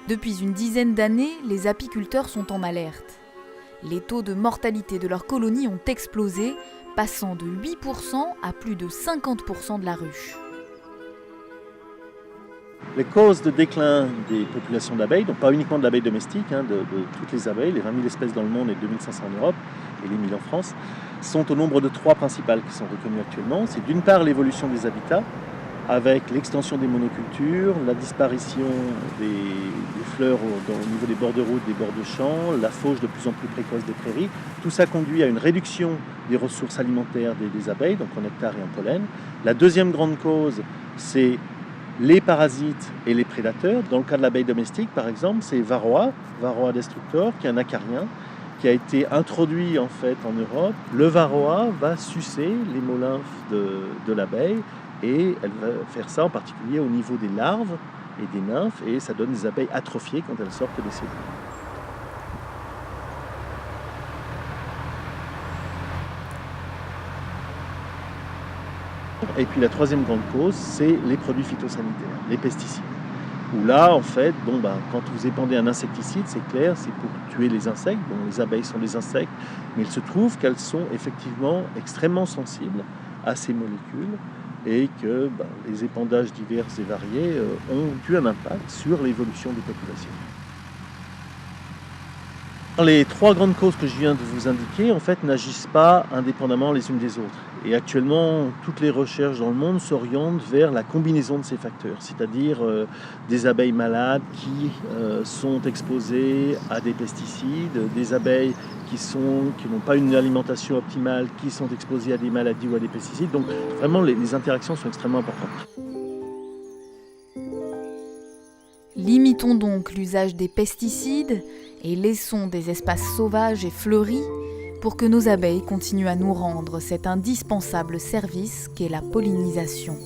Depuis une dizaine d'années, les apiculteurs sont en alerte. Les taux de mortalité de leurs colonies ont explosé, passant de 8% à plus de 50% de la ruche. Les causes de déclin des populations d'abeilles, donc pas uniquement de l'abeille domestique, de toutes les abeilles, les 20 000 espèces dans le monde et 2500 en Europe et les 1000 en France, sont au nombre de 3 principales qui sont reconnues actuellement. C'est d'une part l'évolution des habitats, avec l'extension des monocultures, la disparition des fleurs au niveau des bords de route, des bords de champs, la fauche de plus en plus précoce des prairies. Tout ça conduit à une réduction des ressources alimentaires des abeilles, donc en nectar et en pollen. La deuxième grande cause, c'est les parasites et les prédateurs. Dans le cas de l'abeille domestique, par exemple, c'est Varroa destructor, qui est un acarien, qui a été introduit en fait en Europe. Le Varroa va sucer les molymphes de l'abeille et elle va faire ça en particulier au niveau des larves et des nymphes, et ça donne des abeilles atrophiées quand elles sortent des cellules. Et puis la troisième grande cause, c'est les produits phytosanitaires, les pesticides. Où là, en fait, quand vous épandez un insecticide, c'est clair, c'est pour tuer les insectes. Bon, les abeilles sont des insectes, mais il se trouve qu'elles sont effectivement extrêmement sensibles à ces molécules et que les épandages divers et variés ont eu un impact sur l'évolution des populations. Les 3 grandes causes que je viens de vous indiquer, en fait, n'agissent pas indépendamment les unes des autres. Et actuellement, toutes les recherches dans le monde s'orientent vers la combinaison de ces facteurs, c'est-à-dire des abeilles malades qui sont exposées à des pesticides, des abeilles qui n'ont pas une alimentation optimale, qui sont exposées à des maladies ou à des pesticides. Donc vraiment, les interactions sont extrêmement importantes. Limitons donc l'usage des pesticides et laissons des espaces sauvages et fleuris pour que nos abeilles continuent à nous rendre cet indispensable service qu'est la pollinisation.